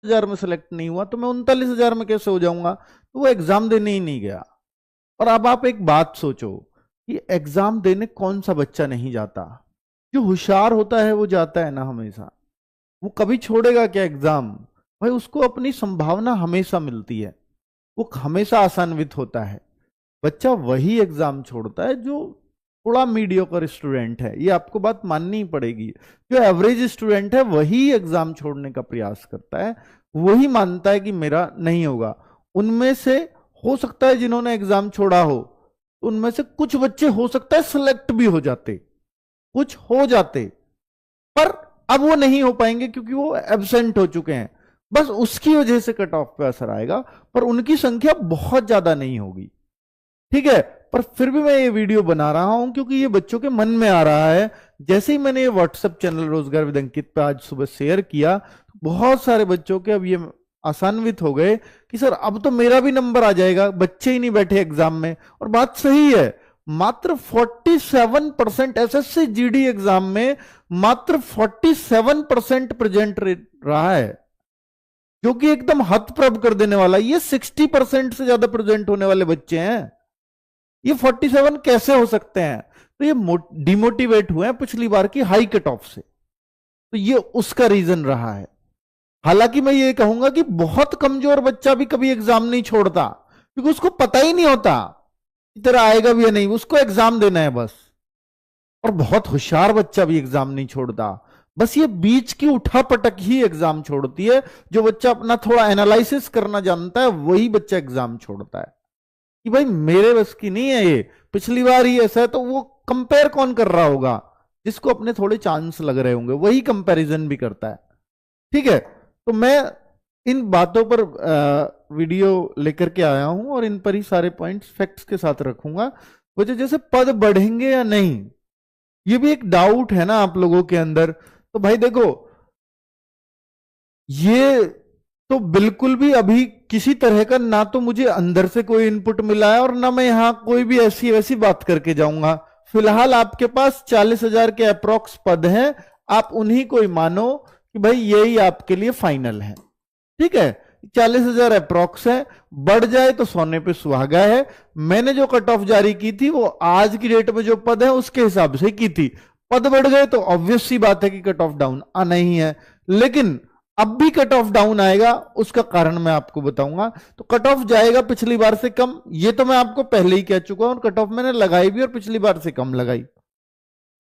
30,000 में सेलेक्ट नहीं हुआ तो मैं 39,000 में कैसे हो जाऊंगा? तो वो एग्जाम देने ही नहीं गया। और अब आप एक बात सोचो कि एग्जाम देने कौन सा बच्चा नहीं जाता? जो होशियार होता है वो जाता है ना हमेशा। वो कभी छोड़ेगा क्या एग्जाम? भाई उसको अपनी संभावना हमेशा मिलती है, वो हमेशा आसान्वित होता है। बच्चा वही एग्जाम छोड़ता है जो थोड़ा मीडियोकर स्टूडेंट है, ये आपको बात माननी ही पड़ेगी। जो एवरेज स्टूडेंट है वही एग्जाम छोड़ने का प्रयास करता है, वही मानता है कि मेरा नहीं होगा। उनमें से हो सकता है जिन्होंने एग्जाम छोड़ा हो, उनमें से कुछ बच्चे हो सकता है सिलेक्ट भी हो जाते, कुछ हो जाते, पर अब वो नहीं हो पाएंगे क्योंकि वो एब्सेंट हो चुके हैं। बस उसकी वजह से कट ऑफ पे असर आएगा, पर उनकी संख्या बहुत ज्यादा नहीं होगी। ठीक है, पर फिर भी मैं ये वीडियो बना रहा हूं क्योंकि ये बच्चों के मन में आ रहा है। जैसे ही मैंने ये व्हाट्सएप चैनल रोजगार विद अंकित पे आज सुबह शेयर किया, बहुत सारे बच्चों के अब ये आसान्वित हो गए कि सर अब तो मेरा भी नंबर आ जाएगा, बच्चे ही नहीं बैठे एग्जाम में। और बात सही है, मात्र 47% एसएससी जीडी एग्जाम में मात्र 47% प्रेजेंट रहा है, जो कि एकदम हतप्रभ कर देने वाला। ये 60% से ज्यादा प्रेजेंट होने वाले बच्चे हैं, ये 47 कैसे हो सकते हैं? तो ये डिमोटिवेट हुए हैं पिछली बार की हाई कट ऑफ से, तो ये उसका रीजन रहा है। हालांकि मैं ये कहूंगा कि बहुत कमजोर बच्चा भी कभी एग्जाम नहीं छोड़ता, क्योंकि उसको पता ही नहीं होता तेरा आएगा भी या नहीं, उसको एग्जाम देना है बस। और बहुत होशियार बच्चा भी एग्जाम नहीं छोड़ता, बस ये बीच की उठापटक ही एग्जाम छोड़ती है। जो बच्चा अपना थोड़ा एनालिसिस करना जानता है वही बच्चा एग्जाम छोड़ता है कि भाई मेरे बस की नहीं है ये, पिछली बार ही ऐसा है। तो वो कंपेयर कौन कर रहा होगा? जिसको अपने थोड़े चांस लग रहे होंगे वही कंपैरिजन भी करता है। ठीक है, तो मैं इन बातों पर वीडियो लेकर के आया हूं और इन पर ही सारे पॉइंट्स फैक्ट्स के साथ रखूंगा। वजह जैसे पद बढ़ेंगे या नहीं, ये भी एक डाउट है ना आप लोगों के अंदर। तो भाई देखो, ये तो बिल्कुल भी अभी किसी तरह का ना तो मुझे अंदर से कोई इनपुट मिला है और ना मैं यहां कोई भी ऐसी वैसी बात करके जाऊंगा। फिलहाल आपके पास 40,000 के अप्रोक्स पद हैं, आप उन्हीं को ही मानो कि भाई यही आपके लिए फाइनल है। ठीक है, 40,000 अप्रोक्स है, बढ़ जाए तो सोने पे सुहागा है। मैंने जो कट ऑफ जारी की थी वो आज की डेट में जो पद है उसके हिसाब से की थी। पद बढ़ गए तो ऑब्वियस सी बात है कि कट ऑफ डाउन आना ही है, लेकिन अब भी कट ऑफ डाउन आएगा, उसका कारण मैं आपको बताऊंगा। तो कट ऑफ जाएगा पिछली बार से कम, ये तो मैं आपको पहले ही कह चुका हूं, और कट ऑफ मैंने लगाई भी और पिछली बार से कम लगाई।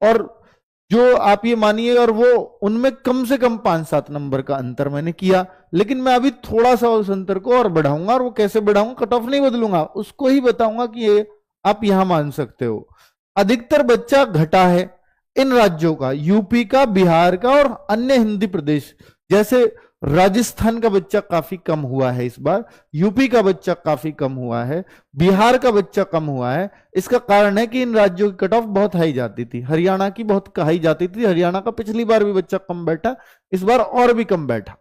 और जो आप ये मानिए, और वो उनमें कम से कम 5-7 नंबर का अंतर मैंने किया, लेकिन मैं अभी थोड़ा सा उस अंतर को और बढ़ाऊंगा। और वो कैसे बढ़ाऊंगा? कट ऑफ नहीं बदलूंगा, उसको ही बताऊंगा कि ये आप यहां मान सकते हो। अधिकतर बच्चा घटा है इन राज्यों का, यूपी का, बिहार का और अन्य हिंदी प्रदेश। जैसे राजस्थान का बच्चा काफी कम हुआ है इस बार, यूपी का बच्चा काफी कम हुआ है, बिहार का बच्चा कम हुआ है। इसका कारण है कि इन राज्यों की कट ऑफ बहुत हाई जाती थी, हरियाणा की बहुत हाई जाती थी। हरियाणा का पिछली बार भी बच्चा कम बैठा, इस बार और भी कम बैठा।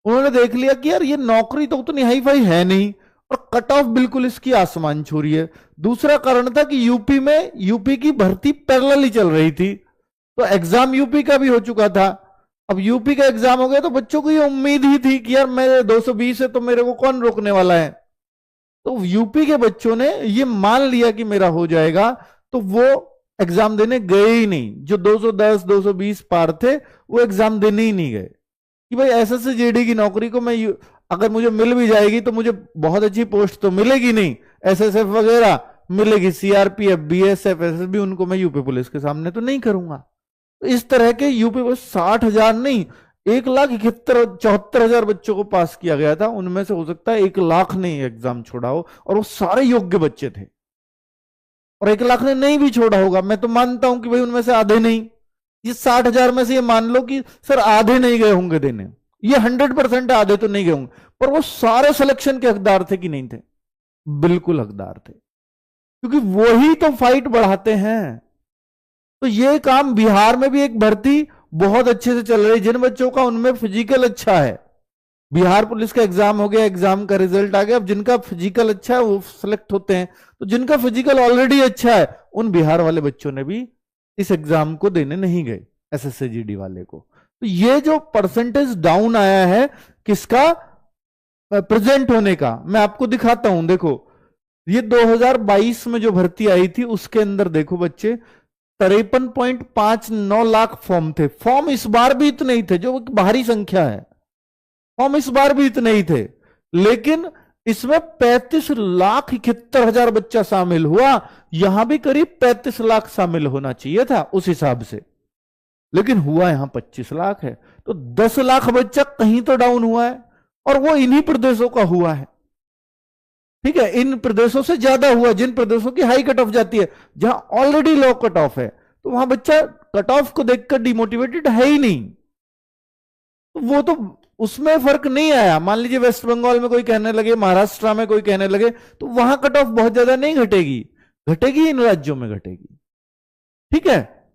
उन्होंने देख लिया कि यार ये नौकरी तो उतनी हाई फाई है नहीं, और कट ऑफ बिल्कुल इसकी आसमान छू रही है। दूसरा कारण था कि यूपी की भर्ती पैरेलल ही चल रही थी, तो एग्जाम यूपी का भी हो चुका था। अब यूपी का एग्जाम हो गया तो बच्चों को ये उम्मीद ही थी कि यार मेरे 220 है तो मेरे को कौन रोकने वाला है। तो यूपी के बच्चों ने ये मान लिया कि मेरा हो जाएगा, तो वो एग्जाम देने गए ही नहीं। जो 210 220 पार थे वो एग्जाम देने ही नहीं गए कि भाई एसएससी जीडी की नौकरी को मैं अगर मुझे मिल भी जाएगी तो मुझे बहुत अच्छी पोस्ट तो मिलेगी नहीं, एसएसएफ वगैरह मिलेगी, सीआरपीएफ, बीएसएफ, एसएसबी, उनको मैं यूपी पुलिस के सामने तो नहीं करूंगा। इस तरह के यूपी में 60,000 नहीं, 1,71,74,000 बच्चों को पास किया गया था। उनमें से हो सकता है 1,00,000 ने एग्जाम छोड़ा हो, और वो सारे योग्य बच्चे थे। और 1,00,000 ने नहीं भी छोड़ा होगा, मैं तो मानता हूं कि भाई उनमें से आधे नहीं। ये 60,000 में से ये मान लो कि सर आधे नहीं गए होंगे देने, ये 100% आधे तो नहीं गए होंगे, पर वो सारे सिलेक्शन के हकदार थे कि नहीं थे? बिल्कुल हकदार थे, क्योंकि वही तो फाइट बढ़ाते हैं। तो ये काम बिहार में भी एक भर्ती बहुत अच्छे से चल रही है। जिन बच्चों का उनमें फिजिकल अच्छा है, बिहार पुलिस का एग्जाम हो गया, एग्जाम का रिजल्ट आ गया, अब जिनका फिजिकल अच्छा है वो सिलेक्ट होते हैं। तो जिनका फिजिकल ऑलरेडी अच्छा है उन बिहार वाले बच्चों ने भी इस एग्जाम को देने नहीं गए, एसएससी जीडी वाले को। तो ये जो परसेंटेज डाउन आया है किसका, प्रेजेंट होने का, मैं आपको दिखाता हूं। देखो ये 2022 में जो भर्ती आई थी उसके अंदर देखो बच्चे 53.59 लाख फॉर्म थे। फॉर्म इस बार भी इतने ही थे, जो बाहरी संख्या है, फॉर्म इस बार भी इतने ही थे, लेकिन इसमें 35,71,000 बच्चा शामिल हुआ। यहां भी करीब 35 लाख शामिल होना चाहिए था उस हिसाब से, लेकिन हुआ यहां 25 लाख है। तो 10 लाख बच्चा कहीं तो डाउन हुआ है, और वो इन्हीं प्रदेशों का हुआ है। ठीक है, इन प्रदेशों से ज्यादा हुआ जिन प्रदेशों की हाई कट ऑफ जाती है। जहां ऑलरेडी लो कट ऑफ है तो वहां बच्चा कट ऑफ को देखकर डिमोटिवेटेड है ही नहीं, तो वो तो उसमें फर्क नहीं आया। मान लीजिए वेस्ट बंगाल में कोई कहने लगे, महाराष्ट्र में कोई कहने लगे, तो वहां कट ऑफ बहुत ज्यादा नहीं घटेगी, घटेगी इन राज्यों में घटेगी। ठीक है,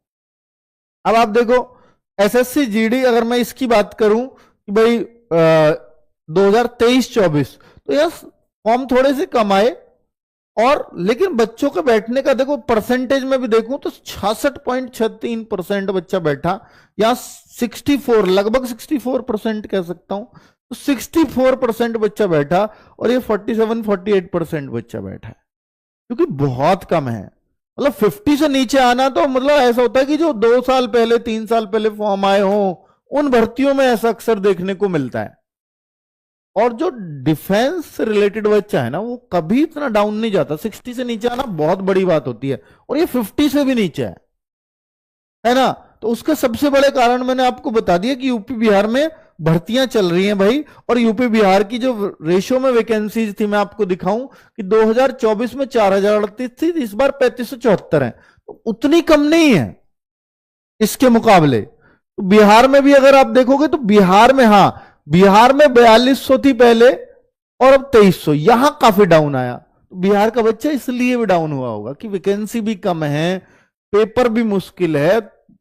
अब आप देखो एसएससी जीडी, अगर मैं इसकी बात करूं कि भाई 2023-24, तो यह फॉर्म थोड़े से कम आए, और लेकिन बच्चों के बैठने का देखो परसेंटेज में भी देखूं तो 66.63% बच्चा बैठा, या 64, लगभग 64% कह सकता हूं, तो 64% बच्चा बैठा, और ये 47-48% बच्चा बैठा है, क्योंकि बहुत कम है। मतलब 50 से नीचे आना तो मतलब ऐसा होता है कि जो 2 साल पहले 3 साल पहले फॉर्म आए हों, उन भर्तियों में ऐसा अक्सर देखने को मिलता है। और जो डिफेंस से रिलेटेड बच्चा है ना, वो कभी इतना डाउन नहीं जाता। 60 से नीचे आना बहुत बड़ी बात होती है, और ये 50 से भी नीचे है ना। तो उसके सबसे बड़े कारण मैंने आपको बता दिया कि यूपी बिहार में भर्तियां चल रही हैं भाई, और यूपी बिहार की जो रेशो में वैकेंसीज थी, मैं आपको दिखाऊं कि 2024 में 4,038 थी, इस बार 3,574 है, तो उतनी कम नहीं है इसके मुकाबले। तो बिहार में भी अगर आप देखोगे तो बिहार में, हाँ बिहार में 4200 थी पहले, और अब 2300, यहां काफी डाउन आया। तो बिहार का बच्चा इसलिए भी डाउन हुआ होगा कि वैकेंसी भी कम है, पेपर भी मुश्किल है।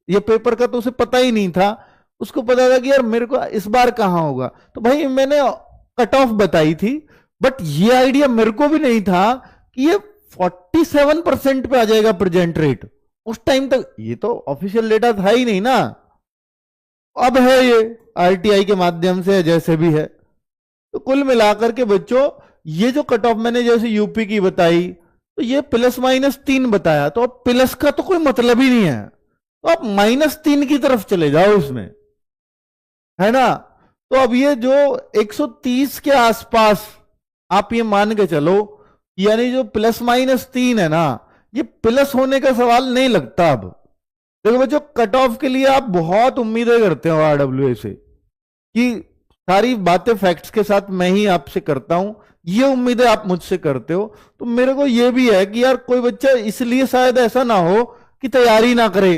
ये पेपर का तो उसे पता ही नहीं था, उसको पता था कि यार मेरे को इस बार कहां होगा। तो भाई मैंने कट ऑफ बताई थी, बट ये आइडिया मेरे को भी नहीं था कि ये 47% पे आ जाएगा प्रेजेंट रेट उस टाइम तक। ये तो ऑफिशियल डेटा था ही नहीं ना, अब है ये आरटीआई के माध्यम से जैसे भी है। तो कुल मिलाकर के बच्चों, ये जो कट ऑफ मैंने जैसे यूपी की बताई, तो ये +-3 बताया, तो अब प्लस का तो कोई मतलब ही नहीं है, तो आप -3 की तरफ चले जाओ उसमें, है ना। तो अब ये जो 130 के आसपास आप ये मान के चलो, यानी जो +-3 है ना, ये प्लस होने का सवाल नहीं लगता अब। देखो बच्चों, कट ऑफ के लिए आप बहुत उम्मीदें करते हो आरडब्ल्यूए से कि सारी बातें फैक्ट्स के साथ मैं ही आपसे करता हूं, ये उम्मीदें आप मुझसे करते हो। तो मेरे को ये भी है कि यार कोई बच्चा इसलिए शायद ऐसा ना हो कि तैयारी ना करे,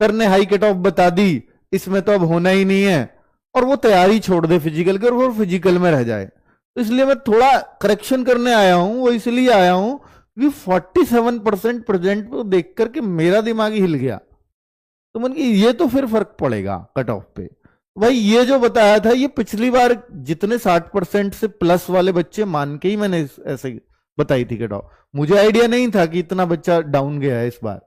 करने हाई कट ऑफ बता दी, इसमें तो अब होना ही नहीं है, और वो तैयारी छोड़ दे फिजिकल की, और वो फिजिकल में रह जाए। तो इसलिए मैं थोड़ा करेक्शन करने आया हूं, वो इसलिए आया हूं कि 47% प्रेजेंट को देख करके मेरा दिमाग ही हिल गया। तो मन की ये तो फिर फर्क पड़ेगा कट ऑफ पे। भाई ये जो बताया था, ये पिछली बार जितने 60% से प्लस वाले बच्चे मान के ही मैंने ऐसे बताई थी कट ऑफ। मुझे आइडिया नहीं था कि इतना बच्चा डाउन गया है इस बार,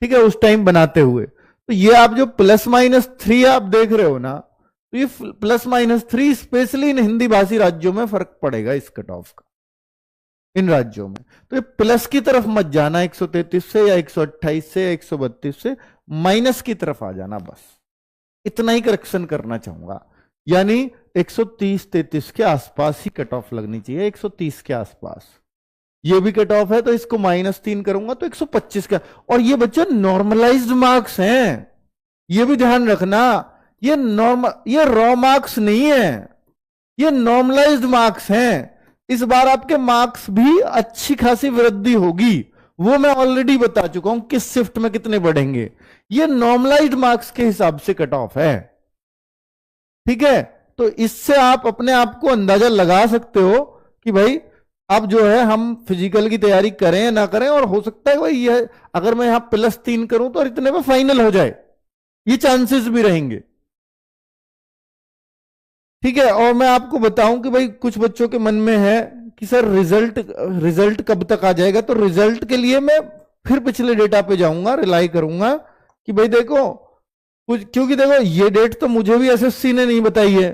ठीक है, उस टाइम बनाते हुए। तो ये आप जो +-3 आप देख रहे हो ना, तो ये +-3 स्पेशली इन हिंदी भाषी राज्यों में फर्क पड़ेगा इस कट ऑफ का, इन राज्यों में। तो ये प्लस की तरफ मत जाना 133 से, या 128 से, या 132 से, माइनस की तरफ आ जाना, बस इतना ही करेक्शन करना चाहूंगा। यानी 130-33 के आसपास ही कट ऑफ लगनी चाहिए, 130 के आसपास। ये भी कट ऑफ है तो इसको -3 करूंगा तो 125 का। और ये बच्चे नॉर्मलाइज्ड मार्क्स हैं, ये भी ध्यान रखना, ये रॉ मार्क्स नहीं है, ये नॉर्मलाइज्ड मार्क्स हैं। इस बार आपके मार्क्स भी अच्छी खासी वृद्धि होगी, वो मैं ऑलरेडी बता चुका हूं किस शिफ्ट में कितने बढ़ेंगे। ये नॉर्मलाइज्ड मार्क्स के हिसाब से कट ऑफ है, ठीक है। तो इससे आप अपने आप को अंदाजा लगा सकते हो कि भाई अब जो है हम फिजिकल की तैयारी करें या ना करें, और हो सकता है भाई ये अगर मैं यहां +3 करूं तो इतने में फाइनल हो जाए, ये चांसेस भी रहेंगे, ठीक है। और मैं आपको बताऊं कि भाई कुछ बच्चों के मन में है कि सर रिजल्ट कब तक आ जाएगा। तो रिजल्ट के लिए मैं फिर पिछले डेटा पे जाऊंगा, रिलाई करूंगा कि भाई देखो कुछ, क्योंकि देखो ये डेट तो मुझे भी एसएससी ने नहीं बताई है,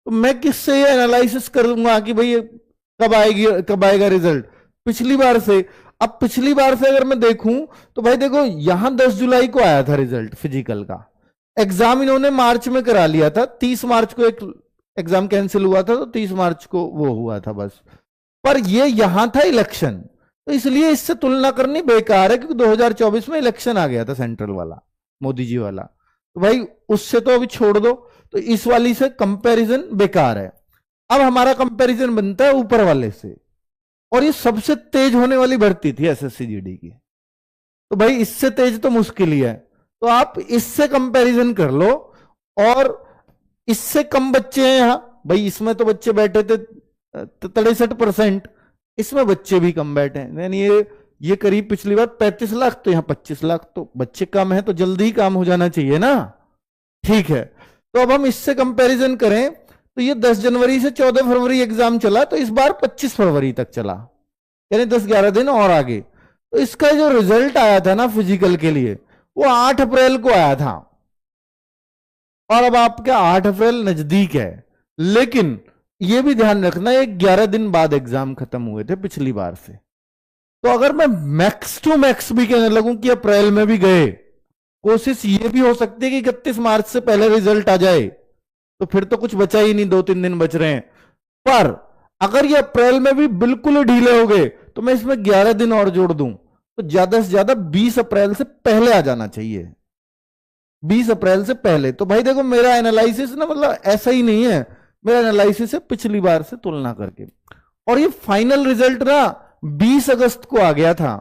तो मैं किससे ये एनालिसिस करूंगा कि भाई ये कब आएगा रिजल्ट? पिछली बार से। अब पिछली बार से अगर मैं देखूं तो भाई देखो यहां 10 जुलाई को आया था रिजल्ट फिजिकल का। एग्जाम इन्होंने मार्च में करा लिया था, 30 मार्च को एक एग्जाम कैंसिल हुआ था, तो 30 मार्च को वो हुआ था बस। पर ये यहां था इलेक्शन, तो इसलिए इससे तुलना करनी बेकार है, क्योंकि 2024 में इलेक्शन आ गया था सेंट्रल वाला, मोदी जी वाला। तो भाई उससे तो अभी छोड़ दो, तो इस वाली से कंपैरिजन बेकार है। अब हमारा कंपैरिजन बनता है ऊपर वाले से, और ये सबसे तेज होने वाली भर्ती थी एसएससी जीडी की, तो भाई इससे तेज तो मुश्किल ही है। तो आप इससे कंपैरिजन कर लो, और इससे कम बच्चे हैं यहां, भाई इसमें तो बच्चे बैठे थे 63%, इसमें बच्चे भी कम बैठे हैं, यानी ये करीब पिछली बार 35 लाख, तो यहां 25 लाख, तो बच्चे कम है तो जल्दी ही काम हो जाना चाहिए ना। ठीक है, तो अब हम इससे कंपैरिजन करें तो ये 10 जनवरी से 14 फरवरी एग्जाम चला, तो इस बार 25 फरवरी तक चला, यानी 10-11 दिन और आगे। तो इसका जो रिजल्ट आया था ना फिजिकल के लिए, वो 8 अप्रैल को आया था, और अब आपका 8 अप्रैल नजदीक है। लेकिन यह भी ध्यान रखना, ये 11 दिन बाद एग्जाम खत्म हुए थे पिछली बार से। तो अगर मैं मैक्स टू मैक्स भी कहने लगूं कि अप्रैल में भी गए, कोशिश ये भी हो सकती है कि 31 मार्च से पहले रिजल्ट आ जाए, तो फिर तो कुछ बचा ही नहीं, 2-3 दिन बच रहे हैं। पर अगर ये अप्रैल में भी बिल्कुल ढीले हो गए, तो मैं इसमें 11 दिन और जोड़ दूं, तो ज्यादा से ज्यादा 20 अप्रैल से पहले आ जाना चाहिए, 20 अप्रैल से पहले। तो भाई देखो मेरा एनालिसिस ना, मतलब ऐसा ही नहीं है, मेरा एनालिसिस है पिछली बार से तुलना करके। और ये फाइनल रिजल्ट ना 20 अगस्त को आ गया था,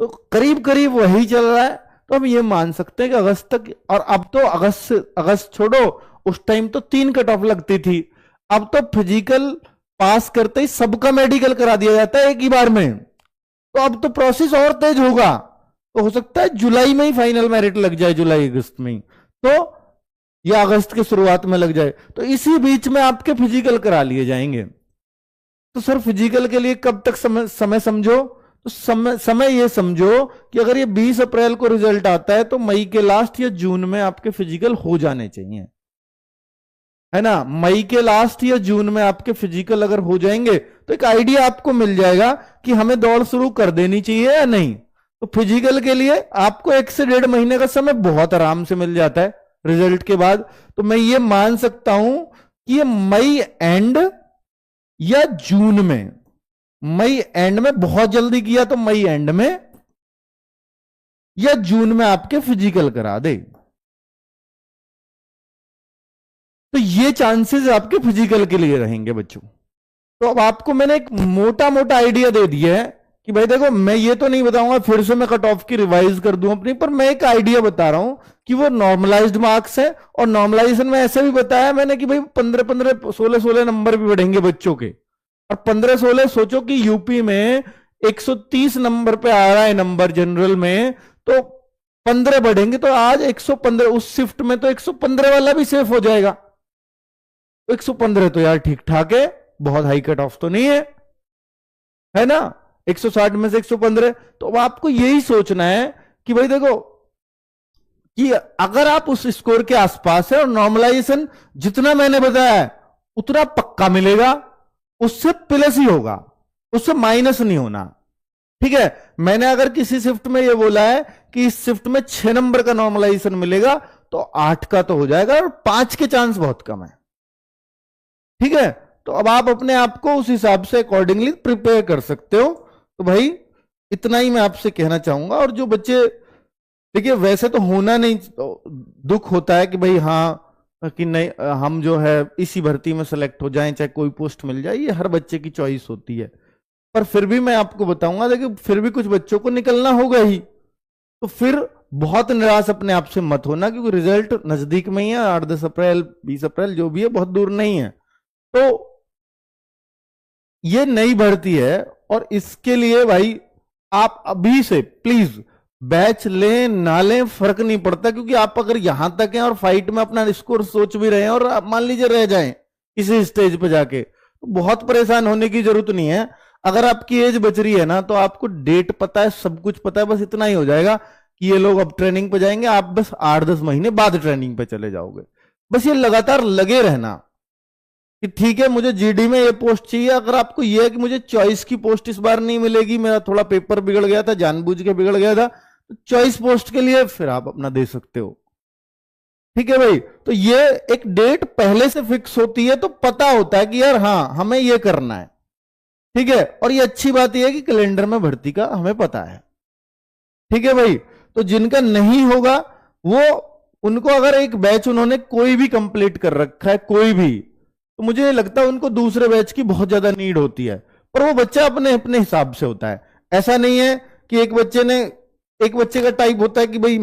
तो करीब करीब वही चल रहा है। तो हम ये मान सकते हैं कि अगस्त तक, और अब तो अगस्त छोड़ो, उस टाइम तो 3 कट ऑफ लगती थी, अब तो फिजिकल पास करते ही सबका मेडिकल करा दिया जाता है एक ही बार में। तो अब तो प्रोसेस और तेज होगा, तो हो सकता है जुलाई में ही फाइनल मेरिट लग जाए, जुलाई अगस्त में ही, तो या अगस्त के शुरुआत में लग जाए, तो इसी बीच में आपके फिजिकल करा लिए जाएंगे। तो सर फिजिकल के लिए कब तक समय समझो, तो समय ये समझो कि अगर ये 20 अप्रैल को रिजल्ट आता है, तो मई के लास्ट या जून में आपके फिजिकल हो जाने चाहिए, है ना। मई के लास्ट या जून में आपके फिजिकल अगर हो जाएंगे, तो एक आइडिया आपको मिल जाएगा कि हमें दौड़ शुरू कर देनी चाहिए या नहीं। तो फिजिकल के लिए आपको 1 से 1.5 महीने का समय बहुत आराम से मिल जाता है रिजल्ट के बाद। तो मैं ये मान सकता हूं कि ये मई एंड या जून में, मई एंड में बहुत जल्दी किया तो मई एंड में या जून में आपके फिजिकल करा दे, तो ये चांसेस आपके फिजिकल के लिए रहेंगे बच्चों। तो अब आपको मैंने एक मोटा मोटा आइडिया दे दिया है कि भाई देखो, मैं ये तो नहीं बताऊंगा फिर से मैं कट ऑफ की रिवाइज कर दूं अपनी, पर मैं एक आइडिया बता रहा हूं कि वो नॉर्मलाइज्ड मार्क्स है। और नॉर्मलाइजेशन में ऐसे भी बताया मैंने कि भाई 15-15, 16-16 नंबर भी बढ़ेंगे बच्चों के। और 15-16 सोचो कि यूपी में 130 नंबर पे आ रहा है नंबर जनरल में, तो 15 बढ़ेंगे तो आज 115, उस शिफ्ट में तो 115 वाला भी सेफ हो जाएगा। 115 तो यार ठीक ठाक है, बहुत हाई कट ऑफ तो नहीं है ना, 160 में से 115। तो अब आपको यही सोचना है कि भाई देखो कि अगर आप उस स्कोर के आसपास है, और नॉर्मलाइजेशन जितना मैंने बताया है उतना पक्का मिलेगा, उससे प्लस ही होगा, उससे माइनस नहीं होना। ठीक है, मैंने अगर किसी शिफ्ट में ये बोला है कि इस शिफ्ट में 6 नंबर का नॉर्मलाइजेशन मिलेगा, तो 8 का तो हो जाएगा, और 5 के चांस बहुत कम है। ठीक है, तो अब आप अपने आप को उस हिसाब से अकॉर्डिंगली प्रिपेयर कर सकते हो। तो भाई इतना ही मैं आपसे कहना चाहूंगा। और जो बच्चे, देखिए वैसे तो होना नहीं, दुख होता है कि भाई हाँ कि नहीं, हम जो है इसी भर्ती में सेलेक्ट हो जाएं, चाहे कोई पोस्ट मिल जाए, ये हर बच्चे की चॉइस होती है। पर फिर भी मैं आपको बताऊंगा, देखिए फिर भी कुछ बच्चों को निकलना होगा ही, तो फिर बहुत निराश अपने आप से मत होना, क्योंकि रिजल्ट नजदीक में ही है, 8-10 अप्रैल 20 अप्रैल जो भी है, बहुत दूर नहीं है। तो ये नई भर्ती है, और इसके लिए भाई आप अभी से प्लीज बैच लें ना लें फर्क नहीं पड़ता, क्योंकि आप अगर यहां तक हैं और फाइट में अपना स्कोर सोच भी रहे हैं, और आप मान लीजिए रह जाएं किसी स्टेज पे जाके, तो बहुत परेशान होने की जरूरत नहीं है। अगर आपकी एज बच रही है ना, तो आपको डेट पता है, सब कुछ पता है, बस इतना ही हो जाएगा कि ये लोग अब ट्रेनिंग पे जाएंगे, आप बस 8-10 महीने बाद ट्रेनिंग पे चले जाओगे। बस ये लगातार लगे रहना कि ठीक है मुझे जीडी में ये पोस्ट चाहिए। अगर आपको ये है कि मुझे चॉइस की पोस्ट इस बार नहीं मिलेगी, मेरा थोड़ा पेपर बिगड़ गया था, जानबूझ के बिगड़ गया था, तो चॉइस पोस्ट के लिए फिर आप अपना दे सकते हो। ठीक है भाई, तो ये एक डेट पहले से फिक्स होती है, तो पता होता है कि यार हाँ हमें ये करना है। ठीक है, और ये अच्छी बात यह है कि कैलेंडर में भर्ती का हमें पता है। ठीक है भाई, तो जिनका नहीं होगा वो, उनको अगर एक बैच उन्होंने कोई भी कंप्लीट कर रखा है, कोई भी, तो मुझे नहीं लगता उनको दूसरे बैच की बहुत ज्यादा नीड होती है। पर वो बच्चा अपने अपने हिसाब से होता है। ऐसा नहीं है कि एक बच्चे का टाइप होता है कि भाई